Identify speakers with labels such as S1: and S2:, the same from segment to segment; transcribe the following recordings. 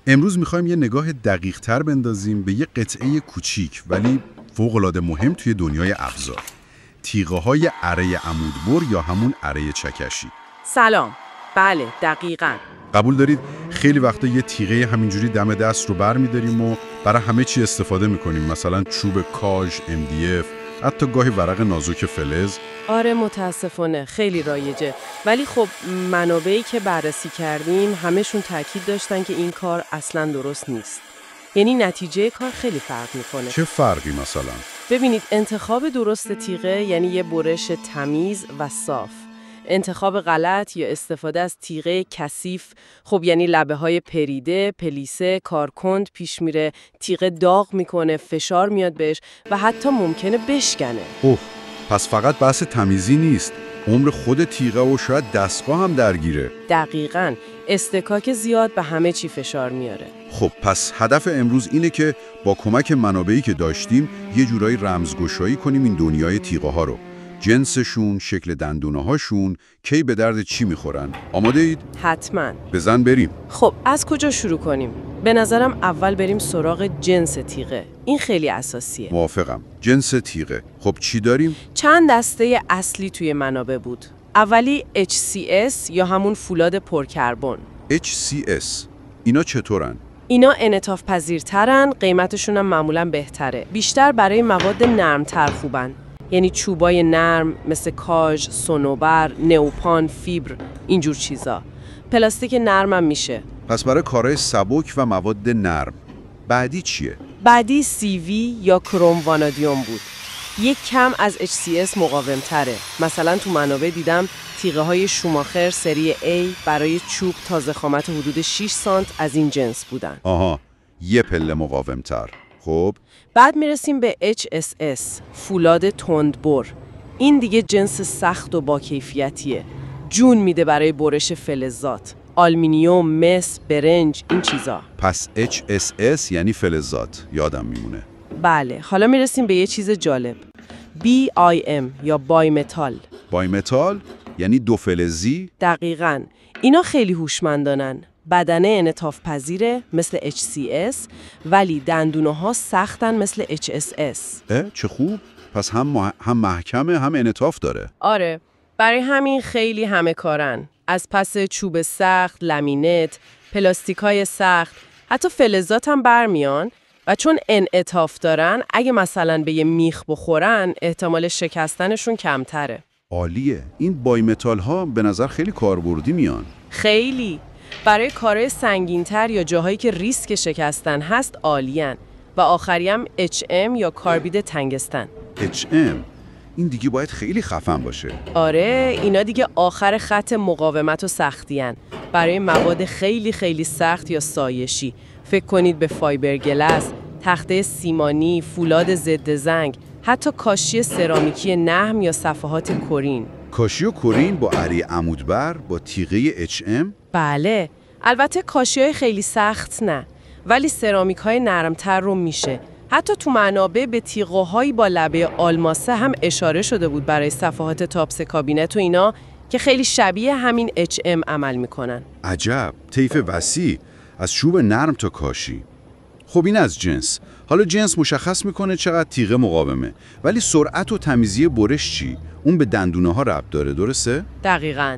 S1: امروز میخوایم یه نگاه دقیق تر بندازیم به یه قطعه کوچیک ولی فوق‌العاده مهم توی دنیای ابزار. تیغه های اره عمودبر یا همون اره چکشی.
S2: سلام. بله، دقیقاً.
S1: قبول دارید خیلی وقتا یه تیغه همینجوری دم دست رو بر می‌داریم و برای همه چی استفاده می‌کنیم، مثلا چوب کاژ، MDF، حتی گاهی ورق نازک فلز.
S2: آره متاسفانه خیلی رایجه، ولی خب منابعی که بررسی کردیم همشون تاکید داشتن که این کار اصلاً درست نیست. یعنی نتیجه کار خیلی فرق میکنه.
S1: چه فرقی مثلا؟
S2: ببینید، انتخاب درست تیغه یعنی یه برش تمیز و صاف. انتخاب غلط یا استفاده از تیغه کثیف خب یعنی لبه های پریده، پلیسه، کارکند پیش میره، تیغه داغ میکنه، فشار میاد بهش و حتی ممکنه بشکنه.
S1: اوه، پس فقط بحث تمیزی نیست، عمر خود تیغه و شاید دستگاه هم درگیره.
S2: دقیقاً، اصطکاک زیاد به همه چی فشار میاره.
S1: خب پس هدف امروز اینه که با کمک منابعی که داشتیم یه جورایی رمزگشایی کنیم این دنیای تیغه ها رو. جنسشون، شکل دندونه هاشون، کی به درد چی میخورن. آماده اید؟
S2: حتماً.
S1: بزن بریم.
S2: خب از کجا شروع کنیم؟ به نظرم اول بریم سراغ جنس تیغه. این خیلی اساسیه.
S1: موافقم. جنس تیغه. خب چی داریم؟
S2: چند دسته اصلی توی منابع بود. اولی HCS یا همون فولاد پرکربن.
S1: HCS. اینا چطورن؟
S2: اینا انعطاف پذیرترن، قیمتشون هم معمولاً بهتره. بیشتر برای مواد نرم‌تر خوبن. یعنی چوبای نرم مثل کاژ، صنوبر، نئوپان، فیبر، اینجور چیزا. پلاستیک نرمم میشه.
S1: پس برای کارهای سبک و مواد نرم. بعدی چیه؟
S2: بعدی CV یا کروم وانادیوم بود. یک کم از HCS مقاوم تره. مثلا تو منابع دیدم تیغه های شوماخر سری A برای چوب تا ضخامت حدود 6 سانت از این جنس بودن.
S1: آها، یه پله مقاوم تر. خب
S2: بعد میرسیم به HSS، فولاد تندبر. این دیگه جنس سخت و با کیفیتیه. جون میده برای برش فلزات، آلومینیوم، مس، برنج، این چیزا.
S1: پس HSS یعنی فلزات، یادم میمونه.
S2: بله، حالا میرسیم به یه چیز جالب. BIM یا بای متال.
S1: بای متال یعنی دو فلزی؟
S2: دقیقاً. اینا خیلی هوشمندانن. بدنه انعطاف پذیره مثل HCS، ولی دندونه ها سختن مثل HSS.
S1: چه خوب. پس هم محکمه هم انعطاف داره.
S2: آره، برای همین خیلی همه کارن. از پس چوب سخت، لامینت، پلاستیکای سخت، حتی فلزات هم برمیان و چون انعطاف دارن اگه مثلا به یه میخ بخورن احتمال شکستنشون کمتره.
S1: عالیه. این بای متال ها به نظر خیلی کاربردی میان.
S2: خیلی. برای کارهای سنگین‌تر یا جاهایی که ریسک شکستن هست عالیان. و آخری هم HM یا کاربید تنگستن.
S1: HM این دیگه باید خیلی خفن باشه.
S2: آره، اینا دیگه آخر خط مقاومت و سختیان. برای مواد خیلی خیلی سخت یا سایشی. فکر کنید به فایبرگلاس، تخته سیمانی، فولاد ضد زنگ، حتی کاشی سرامیکی نحم یا صفحات کورین.
S1: کاشی و کورین با اره عمودبر با تیغه HM؟
S2: بله، البته کاشی‌های خیلی سخت نه، ولی سرامیک‌های نرمتر رو میشه. حتی تو منابع به تیغه‌هایی با لبه آلماسه هم اشاره شده بود برای صفحات تاپس کابینت و اینا که خیلی شبیه همین HM عمل میکنن.
S1: عجب، طیف وسیع از چوب نرم تا کاشی. خب این از جنس. حالا جنس مشخص میکنه چقدر تیغه مقاومه، ولی سرعت و تمیزی برش چی؟ اون به دندونه ها ربط داره، درسته؟
S2: دقیقاً.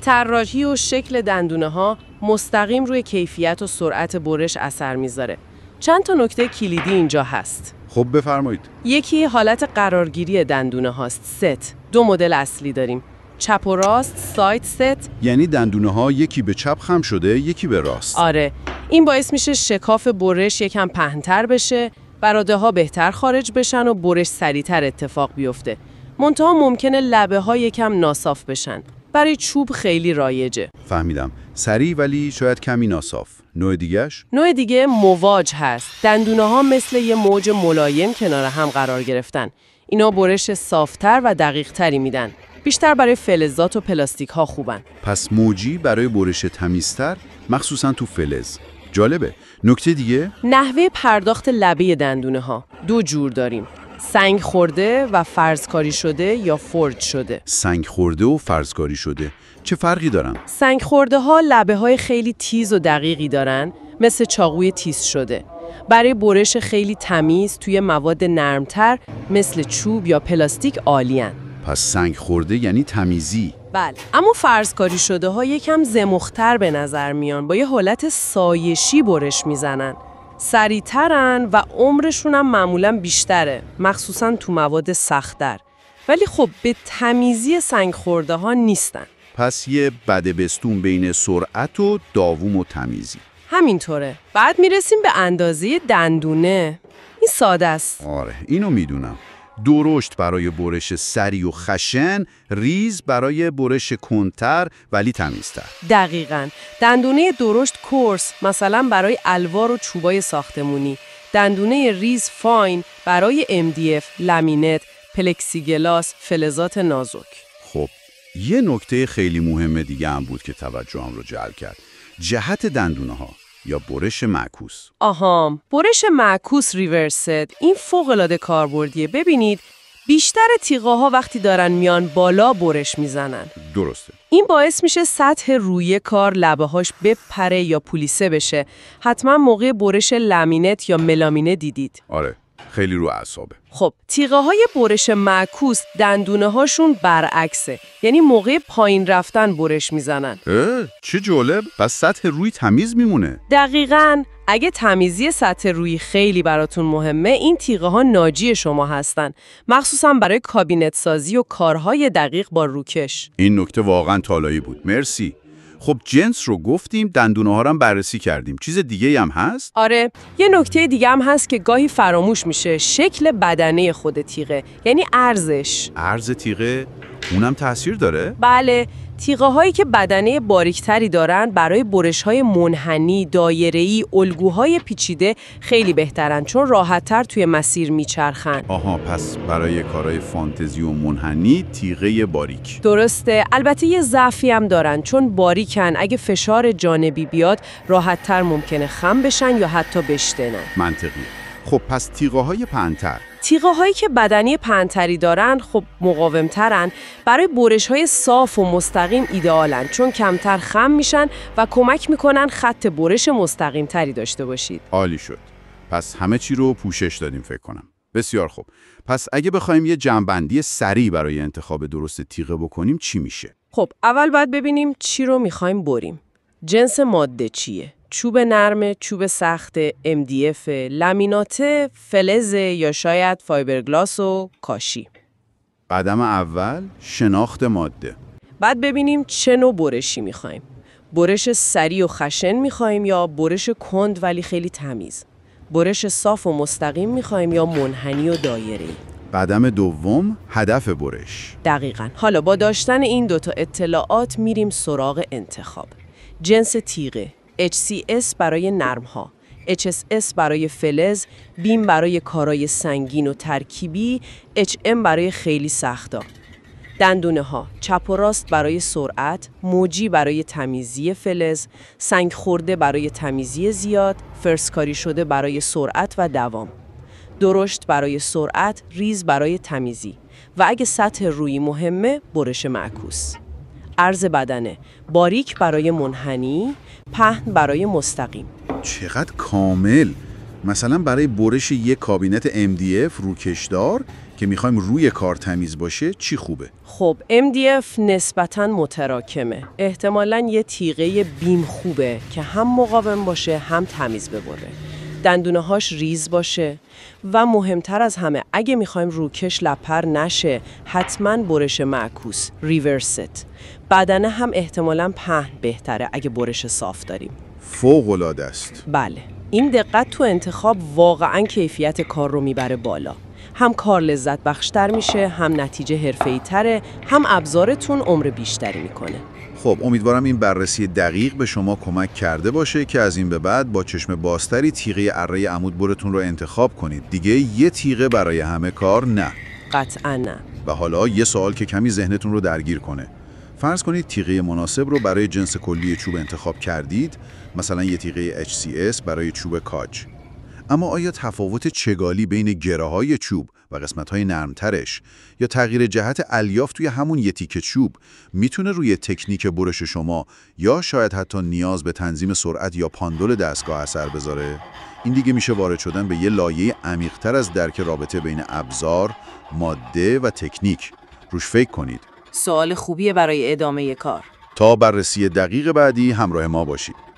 S2: طراحی و شکل دندونه ها مستقیم روی کیفیت و سرعت برش اثر میذاره. چند تا نکته کلیدی اینجا هست.
S1: خب بفرمایید.
S2: یکی حالت قرارگیری دندونه هاست، ست. دو مدل اصلی داریم. چپ و راست، سایت ست.
S1: یعنی دندونه ها یکی به چپ خم شده، یکی به راست.
S2: آره، این باعث میشه شکاف برش یکم پهن‌تر بشه، براده ها بهتر خارج بشن و برش سریعتر اتفاق بیفته. منتها ممکنه لبه ها یکم ناصاف بشن. برای چوب خیلی رایجه.
S1: فهمیدم. سریع ولی شاید کمی ناصاف. نوع دیگه‌اش؟
S2: نوع دیگه مواج هست. دندونه ها مثل یه موج ملایم کنار هم قرار گرفتن. اینا برش صافتر و دقیق تری میدن. بیشتر برای فلزات و پلاستیک ها خوبن.
S1: پس موجی برای برش تمیزتر، مخصوصا تو فلز. جالبه. نکته دیگه؟
S2: نحوه پرداخت لبه دندونه ها. دو جور داریم. سنگ خورده و فرض‌کاری شده یا فورج شده.
S1: سنگ خورده و فرض‌کاری شده چه فرقی دارن؟
S2: سنگ خورده ها لبه های خیلی تیز و دقیقی دارن، مثل چاقوی تیز شده. برای برش خیلی تمیز توی مواد نرمتر مثل چوب یا پلاستیک عالی‌ان.
S1: پس سنگ خورده یعنی تمیزی.
S2: بله، اما فرض‌کاری شده ها یکم زمختر به نظر میان، با یه حالت سایشی برش میزنن. سریع‌ترن و عمرشون هم معمولاً بیشتره، مخصوصاً تو مواد سخت‌تر. ولی خب به تمیزی سنگ خورده ها نیستن.
S1: پس یه بدبستون بین سرعت و داوم و تمیزی.
S2: همینطوره. بعد میرسیم به اندازه دندونه. این ساده است.
S1: آره، اینو میدونم. درشت برای برش سریع و خشن، ریز برای برش کندتر ولی تمیزتر.
S2: دقیقاً. دندونه درشت کورس، مثلا برای الوار و چوبای ساختمونی. دندونه ریز فاین برای MDF، لامینت، پلکسیگلاس، فلزات نازک.
S1: خب، یه نکته خیلی مهم دیگه هم بود که توجهم رو جلب کرد. جهت دندونه ها یا برش معکوس.
S2: برش معکوس ریورست، این فوق‌العاده کاربردیه. ببینید بیشتر تیغه ها وقتی دارن میان بالا برش میزنن.
S1: درسته.
S2: این باعث میشه سطح روی کار لبه هاش بپره یا پولیسه بشه. حتما موقع برش لامینت یا ملامینه دیدید.
S1: آره، خیلی رو اعصابه.
S2: خب تیغه های برش معکوس دندونه هاشون برعکسه، یعنی موقع پایین رفتن برش میزنن.
S1: چه جالب. پس سطح روی تمیز میمونه.
S2: دقیقاً. اگه تمیزی سطح روی خیلی براتون مهمه، این تیغه ها ناجی شما هستن، مخصوصا برای کابینت سازی و کارهای دقیق با روکش.
S1: این نکته واقعا طلایی بود. مرسی. خب جنس رو گفتیم، دندونه ها رو هم بررسی کردیم. چیز دیگه هم هست؟
S2: آره، یه نکته دیگه هم هست که گاهی فراموش میشه. شکل بدنه خود تیغه، یعنی عرضش.
S1: عرض تیغه اونم تأثیر داره؟
S2: بله، تیغه هایی که بدنه باریکتری دارن برای برش های منحنی، دایره‌ای، الگوهای پیچیده خیلی بهترن، چون راحت‌تر توی مسیر میچرخن.
S1: آها، پس برای کارهای فانتزی و منحنی تیغه باریک.
S2: درسته. البته یه ضعفی هم دارن، چون باریکن. اگه فشار جانبی بیاد راحت‌تر ممکنه خم بشن یا حتی بشتنن.
S1: منطقیه. خب پس تیغه های پهن‌تر.
S2: تیغه هایی که بدنی پهن‌تری دارن خب مقاوم‌ترن، برای برش های صاف و مستقیم ایدئالن، چون کمتر خم میشن و کمک میکنن خط برش مستقیم تری داشته باشید.
S1: عالی شد. پس همه چی رو پوشش دادیم فکر کنم. بسیار خوب. پس اگه بخوایم یه جمع‌بندی سریع برای انتخاب درست تیغه بکنیم چی میشه؟
S2: خب اول باید ببینیم چی رو میخوایم بریم. جنس ماده چیه؟ چوب نرم، چوب سخت، MDF، لامینات، فلز یا شاید فایبرگلاس و کاشی.
S1: قدم اول شناخت ماده.
S2: بعد ببینیم چه نوع برشی میخوایم. برش سریع و خشن میخوایم یا برش کند ولی خیلی تمیز؟ برش صاف و مستقیم میخوایم یا منحنی و دایره‌ای؟
S1: قدم دوم هدف برش.
S2: دقیقاً. حالا با داشتن این دوتا اطلاعات میریم سراغ انتخاب. جنس تیغه: HCS برای نرم‌ها، HSS برای فلز، بیم برای کارای سنگین و ترکیبی، HM برای خیلی سختا. دندونه ها: چپ و راست برای سرعت، موجی برای تمیزی فلز، سنگ خورده برای تمیزی زیاد، فرسکاری شده برای سرعت و دوام. درشت برای سرعت، ریز برای تمیزی. و اگه سطح روی مهمه، برش معکوس. عرض بدنه: باریک برای منحنی، پهن برای مستقیم.
S1: چقدر کامل. مثلا برای برش یک کابینت MDF روکشدار که میخوایم روی کار تمیز باشه چی خوبه؟
S2: خب MDF نسبتاً متراکمه. احتمالاً یه تیغه بیم خوبه که هم مقاوم باشه هم تمیز ببره. دندونه هاش ریز باشه و مهمتر از همه اگه میخوایم روکش لپر نشه، حتماً برش معکوس، ریورست. بدنه هم احتمالاً پهن بهتره اگه برش صاف داریم.
S1: فوق‌العاده است.
S2: بله، این دقت تو انتخاب واقعاً کیفیت کار رو میبره بالا. هم کار لذت بخشتر میشه، هم نتیجه حرفه‌ای تره، هم ابزارتون عمر بیشتری میکنه.
S1: خب امیدوارم این بررسی دقیق به شما کمک کرده باشه که از این به بعد با چشم بازتری تیغه اره عمود برتون رو انتخاب کنید. دیگه یه تیغه برای همه کار نه.
S2: قطعاً نه.
S1: و حالا یه سوال که کمی ذهنتون رو درگیر کنه. فرض کنید تیغه مناسب رو برای جنس کلی چوب انتخاب کردید، مثلا یه تیغه HCS برای چوب کاج. اما آیا تفاوت چگالی بین گره‌های چوب و قسمت‌های نرمترش یا تغییر جهت الیاف توی همون یه تیکه چوب میتونه روی تکنیک برش شما یا شاید حتی نیاز به تنظیم سرعت یا پاندول دستگاه اثر بذاره؟ این دیگه میشه وارد شدن به یه لایه عمیق‌تر از درک رابطه بین ابزار، ماده و تکنیک. روش فکر کنید.
S2: سوال خوبیه برای ادامه کار.
S1: تا بررسی دقیق بعدی همراه ما باشید.